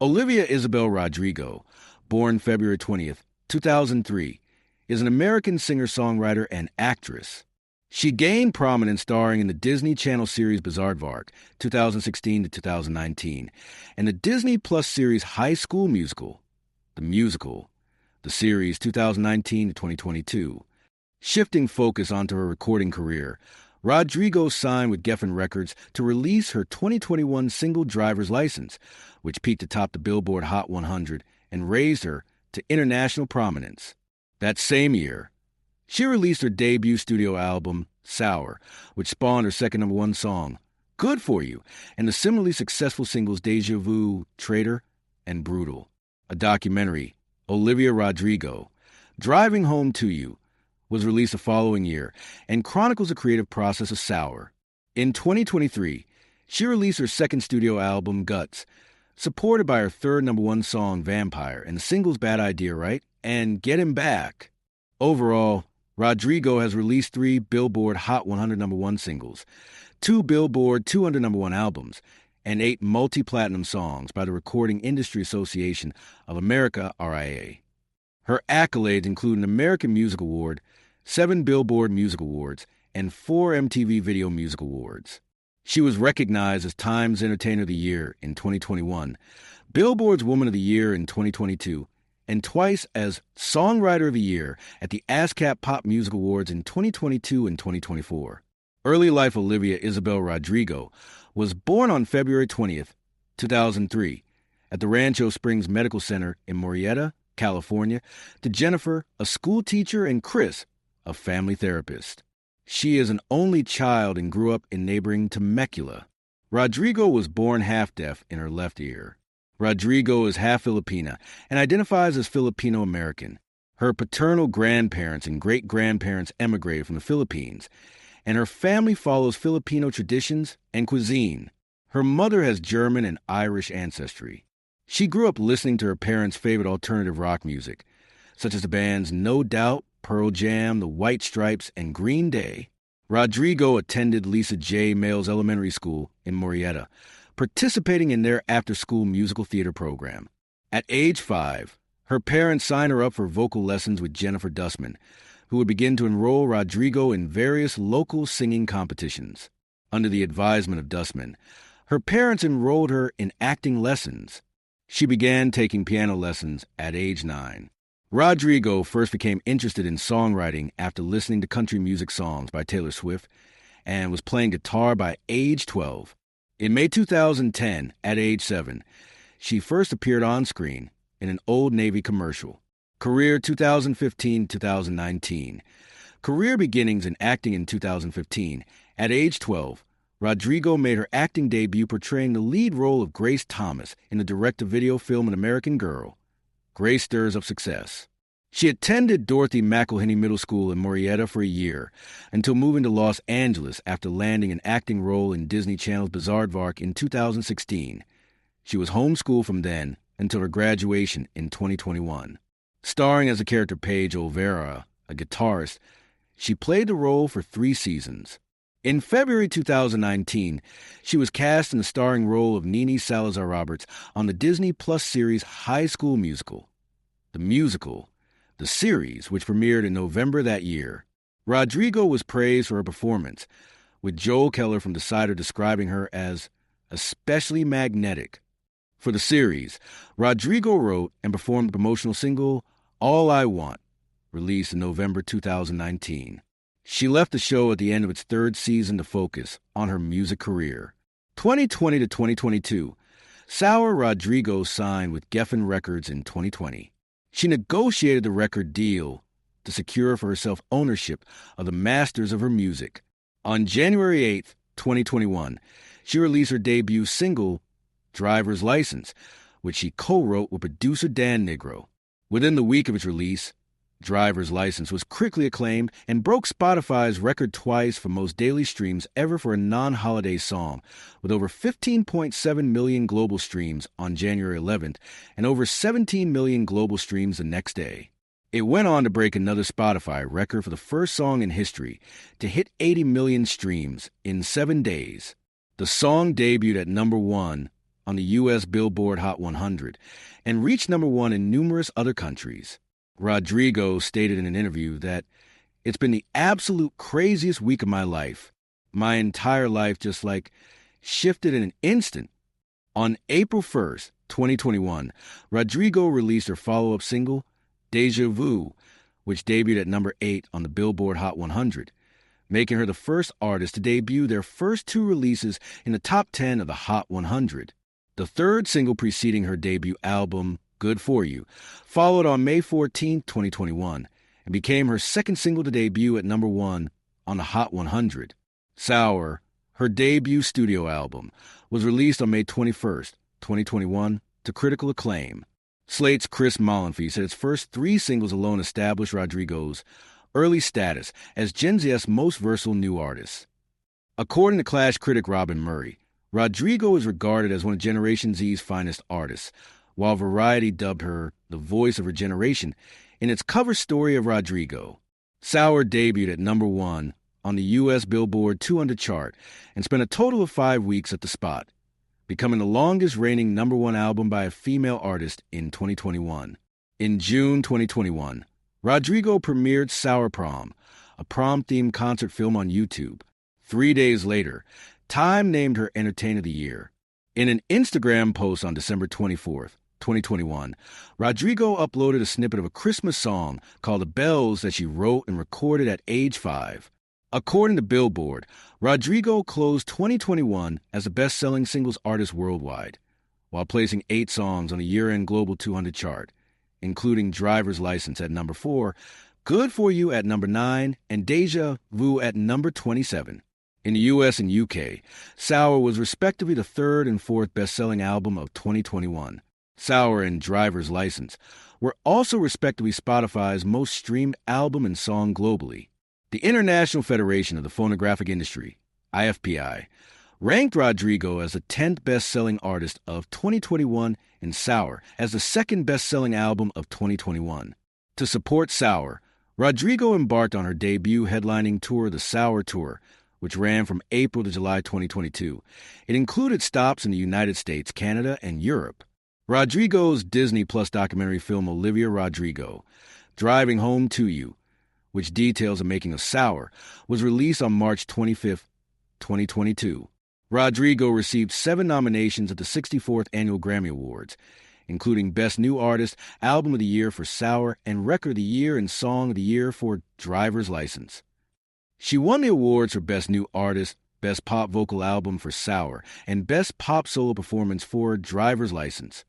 Olivia Isabel Rodrigo, born February 20th, 2003, is an American singer-songwriter and actress. She gained prominence starring in the Disney Channel series Bizaardvark, 2016 to 2019, and the Disney Plus series High School Musical, the series 2019 to 2022. Shifting focus onto her recording career, Rodrigo signed with Geffen Records to release her 2021 single Driver's License, which peaked atop the Billboard Hot 100 and raised her to international prominence. That same year, she released her debut studio album, Sour, which spawned her second number one song, Good For You, and the similarly successful singles Deja Vu, Traitor, and Brutal. A documentary, Olivia Rodrigo, Driving Home to You, was released the following year and chronicles the creative process of Sour. In 2023, she released her second studio album, Guts, supported by her third number one song, Vampire, and the singles Bad Idea, Right? And Get Him Back. Overall, Rodrigo has released 3 Billboard Hot 100 number one singles, 2 Billboard 200 number one albums, and 8 multi-platinum songs by the Recording Industry Association of America, RIA. Her accolades include an American Music Award, 7 Billboard Music Awards, and 4 MTV Video Music Awards. She was recognized as Time's Entertainer of the Year in 2021, Billboard's Woman of the Year in 2022, and twice as Songwriter of the Year at the ASCAP Pop Music Awards in 2022 and 2024. Early life Olivia Isabel Rodrigo was born on February 20th, 2003, at the Rancho Springs Medical Center in Murrieta, California, to Jennifer, a school teacher, and Chris, a family therapist. She is an only child and grew up in neighboring Temecula. Rodrigo was born half-deaf in her left ear. Rodrigo is half Filipina and identifies as Filipino-American. Her paternal grandparents and great-grandparents emigrated from the Philippines, and her family follows Filipino traditions and cuisine. Her mother has German and Irish ancestry. She grew up listening to her parents' favorite alternative rock music, such as the bands No Doubt, Pearl Jam, The White Stripes, and Green Day. Rodrigo attended Lisa J. Males Elementary School in Murrieta, participating in their after-school musical theater program. At age 5, her parents signed her up for vocal lessons with Jennifer Dustman, who would begin to enroll Rodrigo in various local singing competitions. Under the advisement of Dustman, her parents enrolled her in acting lessons. She began taking piano lessons at age 9. Rodrigo first became interested in songwriting after listening to country music songs by Taylor Swift and was playing guitar by age 12. In May 2010, at age 7, she first appeared on screen in an Old Navy commercial. Career 2015-2019. Career beginnings in acting in 2015. At age 12, Rodrigo made her acting debut portraying the lead role of Grace Thomas in the direct-to-video film An American Girl. Grace stirs up success. She attended Dorothy McElhenney Middle School in Murrieta for a year, until moving to Los Angeles after landing an acting role in Disney Channel's Bizaardvark in 2016. She was homeschooled from then until her graduation in 2021. Starring as the character Paige Olvera, a guitarist, she played the role for 3 seasons. In February 2019, she was cast in the starring role of Nene Salazar Roberts on the Disney Plus series High School Musical. The series, which premiered in November that year. Rodrigo was praised for her performance, with Joel Keller from Decider describing her as especially magnetic. For the series, Rodrigo wrote and performed the promotional single All I Want, released in November 2019. She left the show at the end of its 3rd season to focus on her music career. 2020 to 2022, Sour Rodrigo signed with Geffen Records in 2020. She negotiated the record deal to secure for herself ownership of the masters of her music. On January 8, 2021, she released her debut single, Driver's License, which she co-wrote with producer Dan Nigro. Within the week of its release, Driver's License was critically acclaimed and broke Spotify's record twice for most daily streams ever for a non-holiday song, with over 15.7 million global streams on January 11th and over 17 million global streams the next day. It went on to break another Spotify record for the first song in history to hit 80 million streams in 7 days. The song debuted at number 1 on the U.S. Billboard Hot 100 and reached number one in numerous other countries. Rodrigo stated in an interview that it's been the absolute craziest week of my life. My entire life just shifted in an instant. On April 1st, 2021, Rodrigo released her follow-up single, Deja Vu, which debuted at number 8 on the Billboard Hot 100, making her the first artist to debut their first two releases in the top 10 of the Hot 100. The third single preceding her debut album, Good For You, followed on May 14, 2021, and became her second single to debut at number 1 on the Hot 100. Sour, her debut studio album, was released on May 21, 2021, to critical acclaim. Slate's Chris Molenfie said its first three singles alone established Rodrigo's early status as Gen Z's most versatile new artist. According to Clash critic Robin Murray, Rodrigo is regarded as one of Generation Z's finest artists, while Variety dubbed her the voice of her generation in its cover story of Rodrigo. Sour debuted at number 1 on the U.S. Billboard 200 chart and spent a total of 5 weeks at the spot, becoming the longest-reigning number 1 album by a female artist in 2021. In June 2021, Rodrigo premiered Sour Prom, a prom-themed concert film on YouTube. 3 days later, Time named her Entertainer of the Year. In an Instagram post on December 24th, 2021, Rodrigo uploaded a snippet of a Christmas song called The Bells that she wrote and recorded at age 5. According to Billboard, Rodrigo closed 2021 as the best-selling singles artist worldwide, while placing 8 songs on the year-end Global 200 chart, including Driver's License at number 4, Good For You at number 9, and Deja Vu at number 27. In the U.S. and U.K., Sour was respectively the third and fourth best-selling album of 2021. Sour and Driver's License were also respectively Spotify's most streamed album and song globally. The International Federation of the Phonographic Industry, IFPI, ranked Rodrigo as the 10th best-selling artist of 2021 and Sour as the second best-selling album of 2021. To support Sour, Rodrigo embarked on her debut headlining tour, the Sour Tour, which ran from April to July 2022. It included stops in the United States, Canada, and Europe. Rodrigo's Disney Plus documentary film Olivia Rodrigo, Driving Home to You, which details the making of Sour, was released on March 25, 2022. Rodrigo received 7 nominations at the 64th Annual Grammy Awards, including Best New Artist, Album of the Year for Sour, and Record of the Year and Song of the Year for Driver's License. She won the awards for Best New Artist, Best Pop Vocal Album for Sour, and Best Pop Solo Performance for Driver's License.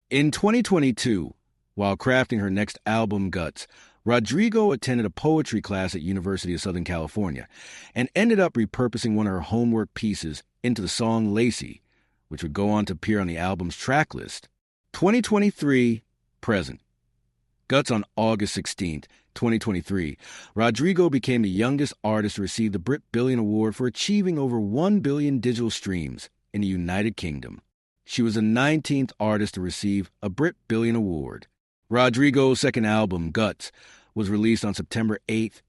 In 2022, while crafting her next album, Guts, Rodrigo attended a poetry class at University of Southern California and ended up repurposing one of her homework pieces into the song Lacey, which would go on to appear on the album's track list. 2023 present. Guts on August 16th, 2023, Rodrigo became the youngest artist to receive the Brit Billion Award for achieving over 1 billion digital streams in the United Kingdom. She was the 19th artist to receive a Brit Billion Award. Rodrigo's second album, Guts, was released on September 8th,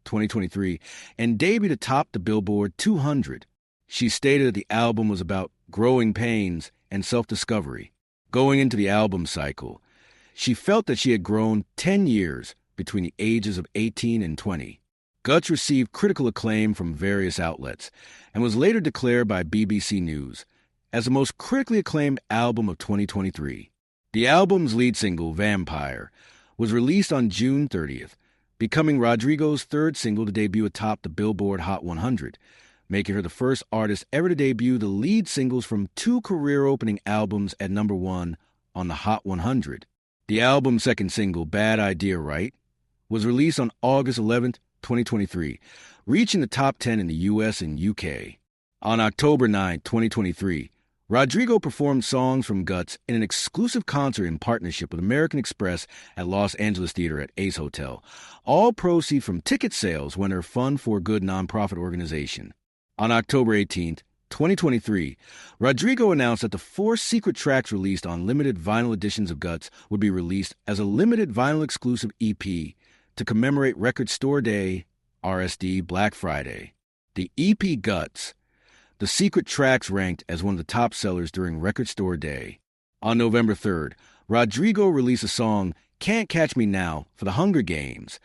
2023, and debuted atop the Billboard 200. She stated that the album was about growing pains and self-discovery. Going into the album cycle, she felt that she had grown 10 years between the ages of 18 and 20. Guts received critical acclaim from various outlets and was later declared by BBC News as the most critically acclaimed album of 2023. The album's lead single, Vampire, was released on June 30th, becoming Rodrigo's third single to debut atop the Billboard Hot 100, making her the first artist ever to debut the lead singles from 2 career-opening albums at number 1 on the Hot 100. The album's second single, Bad Idea Right, was released on August 11th, 2023, reaching the top 10 in the U.S. and U.K. On October 9, 2023, Rodrigo performed songs from Guts in an exclusive concert in partnership with American Express at Los Angeles Theater at Ace Hotel. All proceeds from ticket sales went to her Fund for Good nonprofit organization. On October 18th, 2023, Rodrigo announced that the 4 secret tracks released on limited vinyl editions of Guts would be released as a limited vinyl exclusive EP to commemorate Record Store Day, RSD Black Friday. The EP Guts The Secret Tracks ranked as one of the top sellers during Record Store Day. On November 3rd, Rodrigo released a song, Can't Catch Me Now, for the Hunger Games,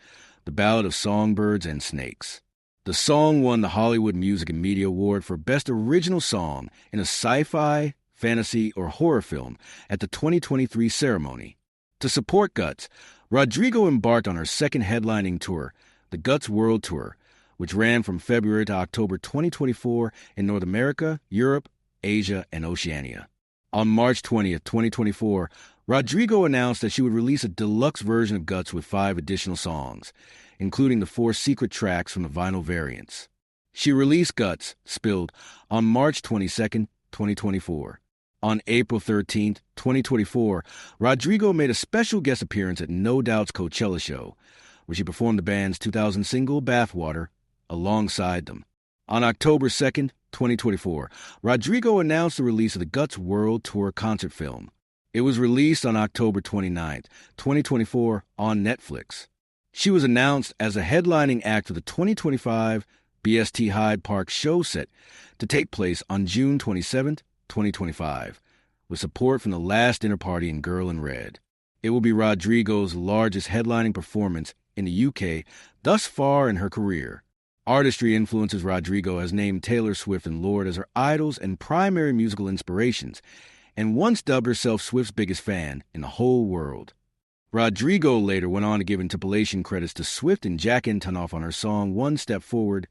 the Ballad of Songbirds and Snakes. The song won the Hollywood Music and Media Award for Best Original Song in a Sci-Fi, Fantasy, or Horror Film at the 2023 ceremony. To support Guts, Rodrigo embarked on her second headlining tour, the Guts World Tour, which ran from February to October 2024 in North America, Europe, Asia, and Oceania. On March 20th, 2024, Rodrigo announced that she would release a deluxe version of Guts with 5 additional songs, including the 4 secret tracks from the vinyl variants. She released Guts, Spilled, on March 22nd, 2024. On April 13th, 2024, Rodrigo made a special guest appearance at No Doubt's Coachella show, where she performed the band's 2000 single, Bathwater, alongside them. On October 2nd, 2024, Rodrigo announced the release of the Guts World Tour concert film. It was released on October 29th, 2024, on Netflix. She was announced as a headlining act for the 2025 BST Hyde Park show set to take place on June 27th, 2025, with support from the Last Dinner Party and Girl in Red. It will be Rodrigo's largest headlining performance in the UK thus far in her career. Artistry influences Rodrigo has named Taylor Swift and Lorde as her idols and primary musical inspirations, and once dubbed herself Swift's biggest fan in the whole world. Rodrigo later went on to give interpolation credits to Swift and Jack Antonoff on her song One Step Forward,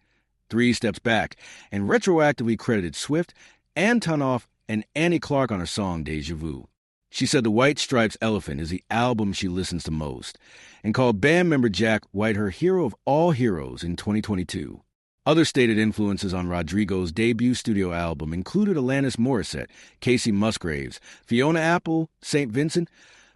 Three Steps Back, and retroactively credited Swift, Antonoff, and Annie Clark on her song Deja Vu. She said the White Stripes' Elephant is the album she listens to most, and called band member Jack White her hero of all heroes in 2022. Other stated influences on Rodrigo's debut studio album included Alanis Morissette, Casey Musgraves, Fiona Apple, St. Vincent,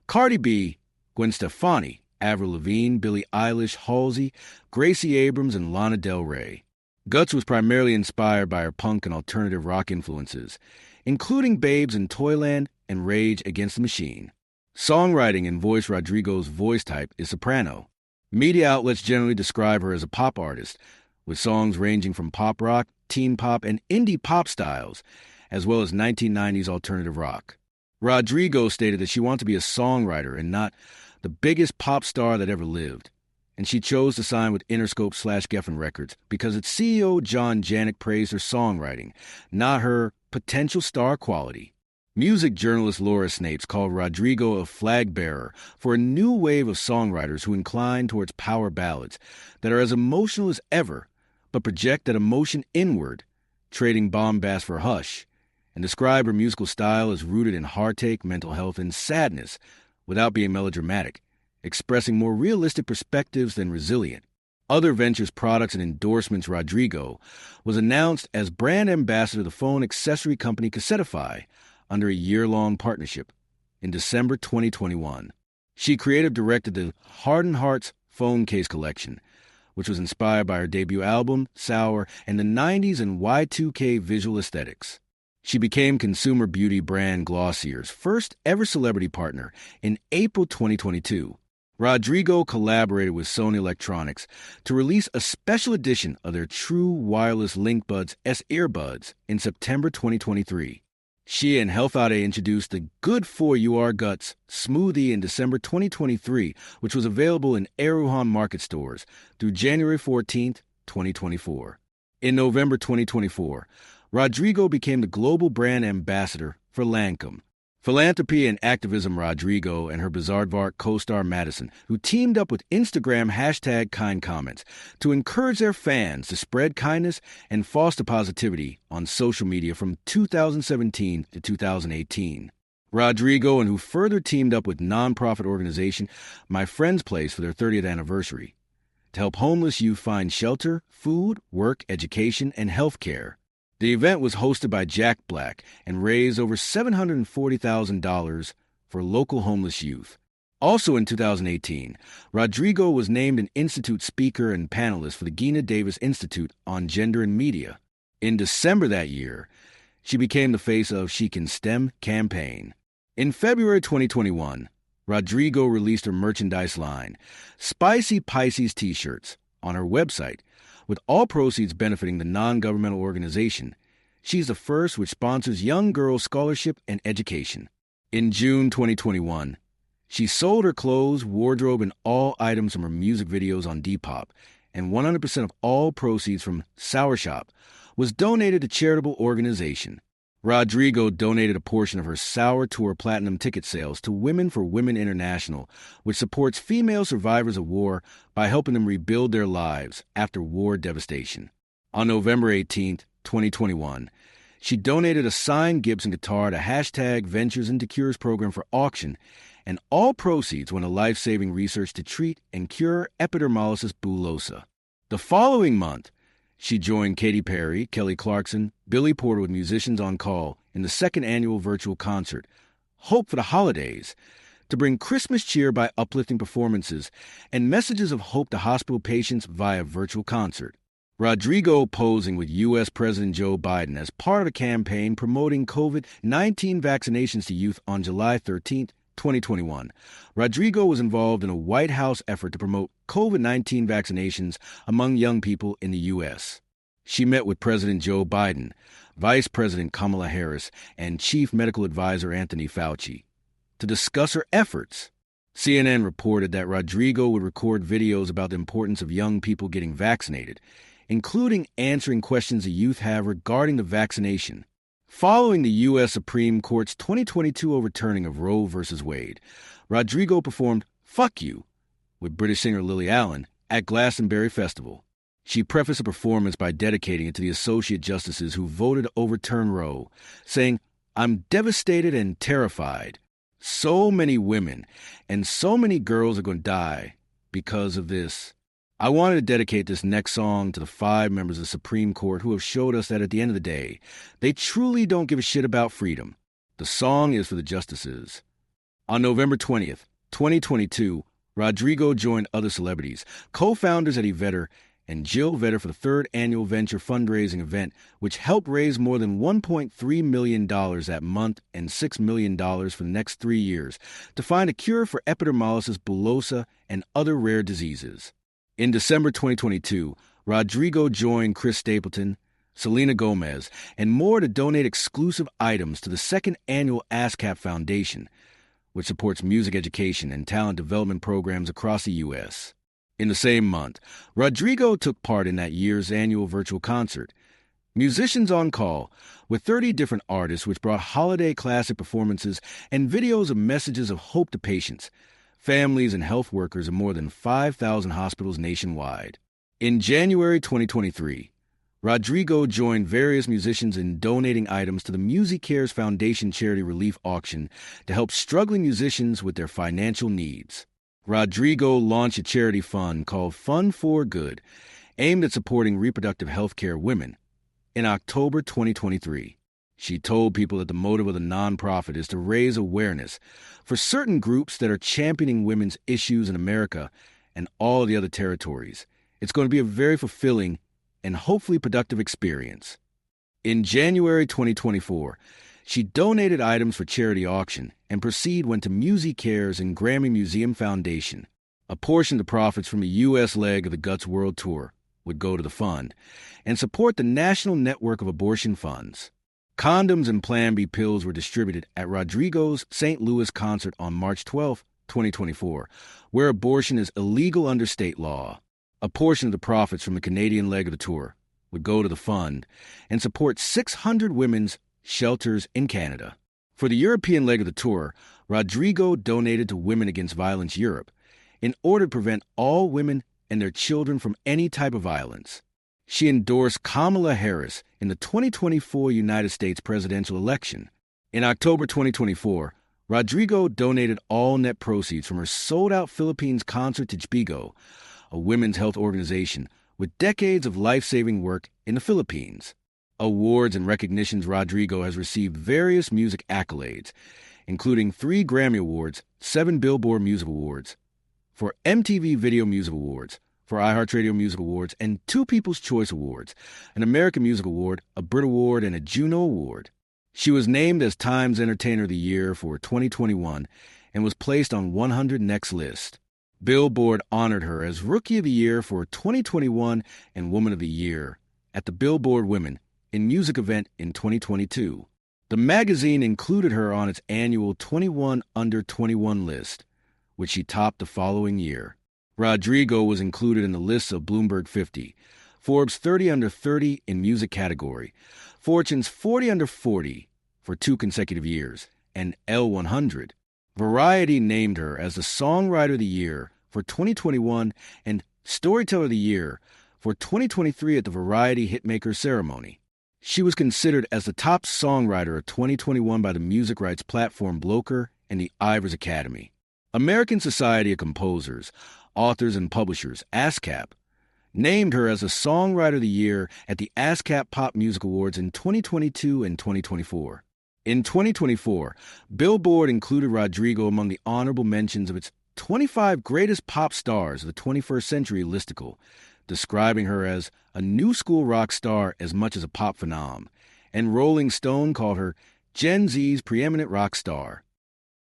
Cardi B, Gwen Stefani, Avril Lavigne, Billie Eilish, Halsey, Gracie Abrams, and Lana Del Rey. Guts was primarily inspired by her punk and alternative rock influences, including Babes in Toyland and Rage Against the Machine. Songwriting and voice Rodrigo's voice type is soprano. Media outlets generally describe her as a pop artist, with songs ranging from pop rock, teen pop, and indie pop styles, as well as 1990s alternative rock. Rodrigo stated that she wanted to be a songwriter and not the biggest pop star that ever lived, and she chose to sign with Interscope/Geffen Records because its CEO John Janik praised her songwriting, not her potential star quality. Music journalist Laura Snapes called Rodrigo a flag bearer for a new wave of songwriters who incline towards power ballads that are as emotional as ever, but project that emotion inward, trading bombast for hush, and describe her musical style as rooted in heartache, mental health, and sadness without being melodramatic, expressing more realistic perspectives than resilient. Other ventures, products, and endorsements. Rodrigo was announced as brand ambassador of the phone accessory company Cassetify under a year-long partnership in December 2021. She creative directed the Hardened Hearts phone case collection, which was inspired by her debut album, Sour, and the 90s and Y2K visual aesthetics. She became consumer beauty brand Glossier's first ever celebrity partner in April 2022. Rodrigo collaborated with Sony Electronics to release a special edition of their True Wireless LinkBuds S earbuds in September 2023. She and Health Ade introduced the Good For You Are Guts smoothie in December 2023, which was available in Eruhan market stores through January 14, 2024. In November 2024, Rodrigo became the global brand ambassador for Lancome. Philanthropy and activism. Rodrigo and her Bizarre co-star Madison, who teamed up with Instagram #KindComments to encourage their fans to spread kindness and foster positivity on social media from 2017 to 2018. Rodrigo and who further teamed up with nonprofit organization My Friend's Place for their 30th anniversary to help homeless youth find shelter, food, work, education, and health care. The event was hosted by Jack Black and raised over $740,000 for local homeless youth. Also in 2018, Rodrigo was named an Institute speaker and panelist for the Geena Davis Institute on Gender and Media. In December that year, she became the face of She Can STEM campaign. In February 2021, Rodrigo released her merchandise line, Spicy Pisces T-shirts, on her website, with all proceeds benefiting the non-governmental organization She's the first which sponsors young girls' scholarship and education. In June 2021, she sold her clothes, wardrobe, and all items from her music videos on Depop, and 100% of all proceeds from Sour Shop was donated to charitable organization. Rodrigo donated a portion of her Sour Tour Platinum ticket sales to Women for Women International, which supports female survivors of war by helping them rebuild their lives after war devastation. On November 18, 2021, she donated a signed Gibson guitar to hashtag Ventures into Cures program for auction, and all proceeds went to life-saving research to treat and cure epidermolysis bullosa. The following month, she joined Katy Perry, Kelly Clarkson, Billy Porter with Musicians on Call in the second annual virtual concert, Hope for the Holidays, to bring Christmas cheer by uplifting performances and messages of hope to hospital patients via virtual concert. Rodrigo posing with U.S. President Joe Biden as part of a campaign promoting COVID-19 vaccinations to youth on July 13, 2021. Rodrigo was involved in a White House effort to promote COVID-19 vaccinations among young people in the U.S. She met with President Joe Biden, Vice President Kamala Harris, and Chief Medical Advisor Anthony Fauci to discuss her efforts. CNN reported that Rodrigo would record videos about the importance of young people getting vaccinated, including answering questions the youth have regarding the vaccination. Following the U.S. Supreme Court's 2022 overturning of Roe v. Wade, Rodrigo performed Fuck You with British singer Lily Allen at Glastonbury Festival. She prefaced the performance by dedicating it to the associate justices who voted to overturn Roe, saying, "I'm devastated and terrified. So many women and so many girls are going to die because of this. I wanted to dedicate this next song to the 5 members of the Supreme Court who have showed us that at the end of the day, they truly don't give a shit about freedom. The song is for the justices." On November 20th, 2022, Rodrigo joined other celebrities, co-founders at Vetter and Jill Vetter for the 3rd annual Venture fundraising event, which helped raise more than $1.3 million that month and $6 million for the next 3 years to find a cure for epidermolysis bullosa and other rare diseases. In December 2022, Rodrigo joined Chris Stapleton, Selena Gomez, and more to donate exclusive items to the 2nd annual ASCAP Foundation, which supports music education and talent development programs across the U.S. In the same month, Rodrigo took part in that year's annual virtual concert, Musicians on Call, with 30 different artists, which brought holiday classic performances and videos of messages of hope to patients, families, and health workers in more than 5,000 hospitals nationwide. In January 2023, Rodrigo joined various musicians in donating items to the Music Cares Foundation charity relief auction to help struggling musicians with their financial needs. Rodrigo launched a charity fund called Fund for Good, aimed at supporting reproductive health care women. In October 2023, she told people that the motive of the nonprofit is to raise awareness for certain groups that are championing women's issues in America and all the other territories. It's going to be a very fulfilling and hopefully productive experience. In January 2024, she donated items for charity auction, and proceed went to Music Cares and Grammy Museum Foundation. A portion of the profits from the U.S. leg of the Guts World Tour would go to the fund and support the National Network of Abortion Funds. Condoms and Plan B pills were distributed at Rodrigo's St. Louis concert on March 12, 2024, where abortion is illegal under state law. A portion of the profits from the Canadian leg of the tour would go to the fund and support 600 women's shelters in Canada. For the European leg of the tour, Rodrigo donated to Women Against Violence Europe in order to prevent all women and their children from any type of violence. She endorsed Kamala Harris in the 2024 United States presidential election. In October 2024, Rodrigo donated all net proceeds from her sold-out Philippines concert to JBIGO, a women's health organization with decades of life-saving work in the Philippines. Awards and recognitions. Rodrigo has received various music accolades, including 3 Grammy Awards, 7 Billboard Music Awards, 4 MTV Video Music Awards, 4 iHeartRadio Music Awards, and 2 People's Choice Awards, an American Music Award, a Brit Award, and a Juno Award. She was named as Time's Entertainer of the Year for 2021 and was placed on 100 Next list. Billboard honored her as Rookie of the Year for 2021 and Woman of the Year at the Billboard Women in Music event in 2022. The magazine included her on its annual 21 Under 21 list, which she topped the following year. Rodrigo was included in the lists of Bloomberg 50, Forbes 30 Under 30 in Music category, Fortune's 40 Under 40 for 2 consecutive years, and L100. Variety named her as the Songwriter of the Year for 2021 and Storyteller of the Year for 2023 at the Variety Hitmaker ceremony. She was considered as the top songwriter of 2021 by the music rights platform Bloker and the Ivers Academy. American Society of Composers, Authors, and Publishers, ASCAP, named her as the Songwriter of the Year at the ASCAP Pop Music Awards in 2022 and 2024. In 2024, Billboard included Rodrigo among the honorable mentions of its 25 greatest pop stars of the 21st century listicle, describing her as a new school rock star as much as a pop phenom, and Rolling Stone called her Gen Z's preeminent rock star.